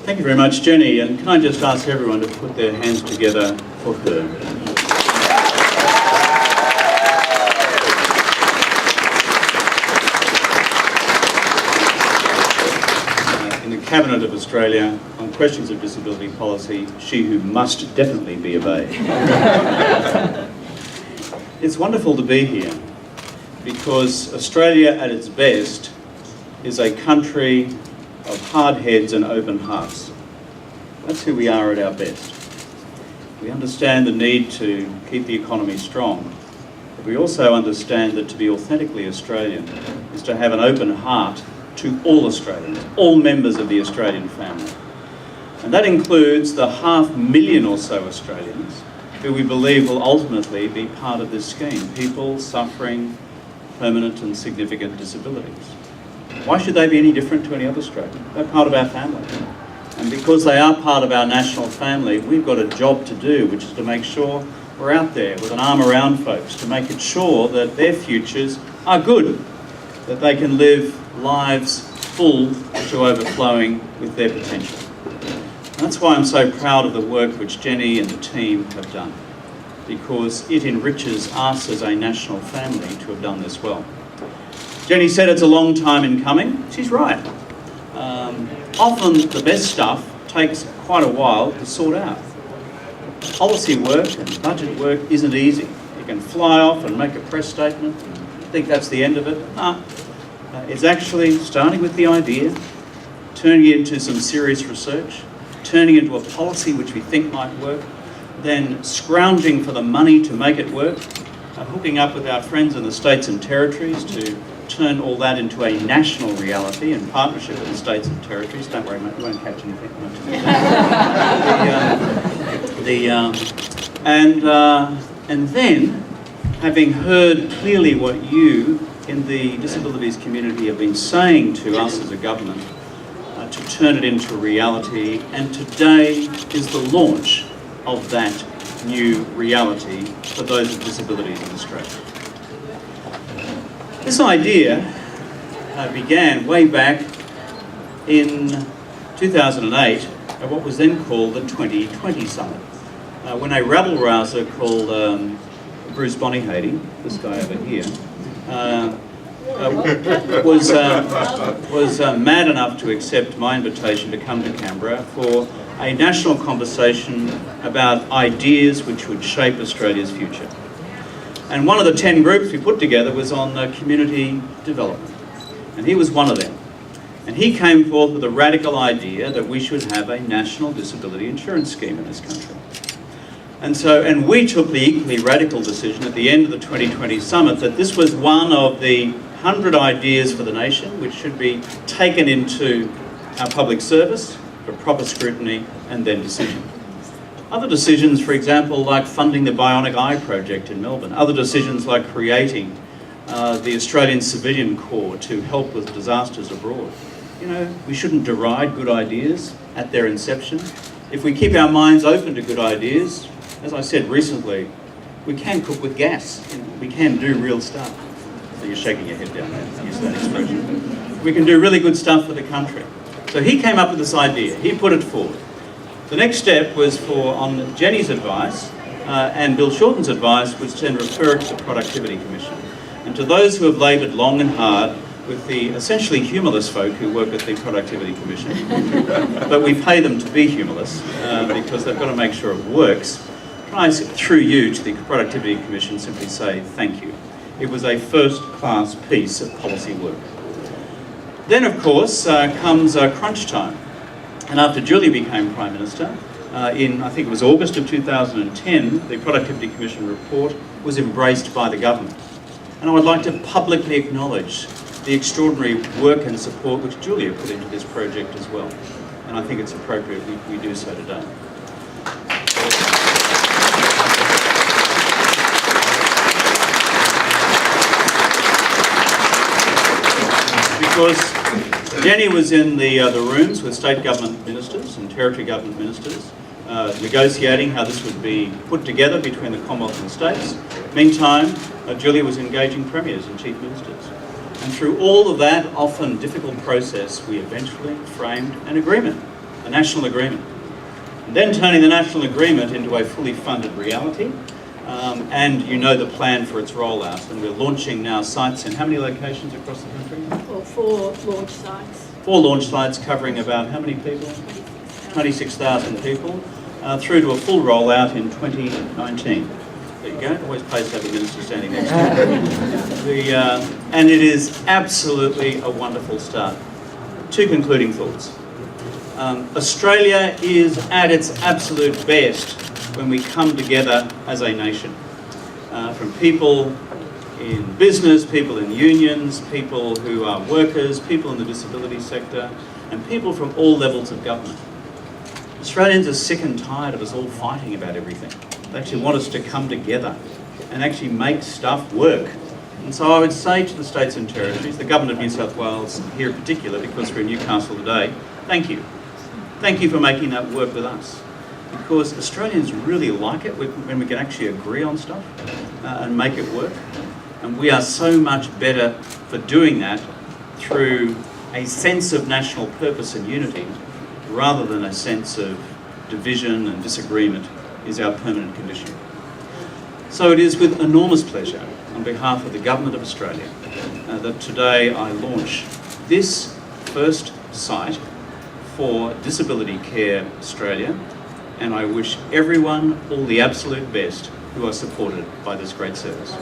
Thank you very much, Jenny. And can I just ask everyone to put their hands together for her? In the Cabinet of Australia, on questions of disability policy, she who must definitely be obeyed. It's wonderful to be here because Australia at its best is a country of hard heads and open hearts. That's who we are at our best. We understand the need to keep the economy strong, but we also understand that to be authentically Australian is to have an open heart to all Australians, all members of the Australian family. And that includes the 500,000 or so Australians who we believe will ultimately be part of this scheme, people suffering permanent and significant disabilities. Why should they be any different to any other Australian? They're part of our family. And because they are part of our national family, we've got a job to do, which is to make sure we're out there with an arm around folks, to make it sure that their futures are good, that they can live lives full to overflowing with their potential. And that's why I'm so proud of the work which Jenny and the team have done, because it enriches us as a national family to have done this well. Jenny said it's a long time in coming. She's right. Often the best stuff takes quite a while to sort out. Policy work and budget work isn't easy. You can fly off and make a press statement and think that's the end of it. It's actually starting with the idea, turning it into some serious research, turning it into a policy which we think might work, then scrounging for the money to make it work, hooking up with our friends in the states and territories to turn all that into a national reality in partnership with the states and territories. Don't worry, mate, you won't catch anything. And then, having heard clearly what you in the disabilities community have been saying to us as a government, to turn it into a reality, and today is the launch of that new reality for those with disabilities in Australia. This idea began way back in 2008 at what was then called the 2020 Summit, when a rabble-rouser called Bruce Bonyhady, this guy over here, was mad enough to accept my invitation to come to Canberra for a national conversation about ideas which would shape Australia's future. And one of the 10 groups we put together was on community development. And he was one of them. And he came forth with a radical idea that we should have a national disability insurance scheme in this country. And we took the equally radical decision at the end of the 2020 Summit that this was one of the 100 ideas for the nation which should be taken into our public service for proper scrutiny and then decision. Other decisions, for example, like funding the Bionic Eye project in Melbourne. Other decisions like creating the Australian Civilian Corps to help with disasters abroad. You know, we shouldn't deride good ideas at their inception. If we keep our minds open to good ideas, as I said recently, we can cook with gas. We can do real stuff. So you're shaking your head down there, use that expression. We can do really good stuff for the country. So he came up with this idea. He put it forward. The next step was on Jenny's advice and Bill Shorten's advice, was to then refer it to the Productivity Commission. And to those who have laboured long and hard with the essentially humorless folk who work at the Productivity Commission, but we pay them to be humorless because they've got to make sure it works, can I, through you to the Productivity Commission, simply say thank you. It was a first-class piece of policy work. Then, of course, comes crunch time. And after Julia became Prime Minister, in, I think it was August of 2010, the Productivity Commission report was embraced by the government. And I would like to publicly acknowledge the extraordinary work and support which Julia put into this project as well. And I think it's appropriate we do so today. Because Jenny was in the rooms with state government ministers and territory government ministers, negotiating how this would be put together between the Commonwealth and the states. Meantime, Julia was engaging premiers and chief ministers. And through all of that often difficult process, we eventually framed an agreement a national agreement. And then turning the national agreement into a fully funded reality. And you know the plan for its rollout. And we're launching now sites in how many locations across the country? Well, 4 launch sites. 4 launch sites covering about how many people? 26,000 people, through to a full rollout in 2019. There you go. Always pays to have a minister standing next to you. And it is absolutely a wonderful start. 2 concluding thoughts. Australia is at its absolute best when we come together as a nation. From people in business, people in unions, people who are workers, people in the disability sector, and people from all levels of government. Australians are sick and tired of us all fighting about everything. They actually want us to come together and actually make stuff work. And so I would say to the states and territories, the Government of New South Wales here in particular, because we're in Newcastle today, thank you. Thank you for making that work with us. Because Australians really like it when we can actually agree on stuff and make it work. And we are so much better for doing that through a sense of national purpose and unity, rather than a sense of division and disagreement is our permanent condition. So it is with enormous pleasure, on behalf of the Government of Australia, that today I launch this first site for DisabilityCare Australia, and I wish everyone all the absolute best who are supported by this great service.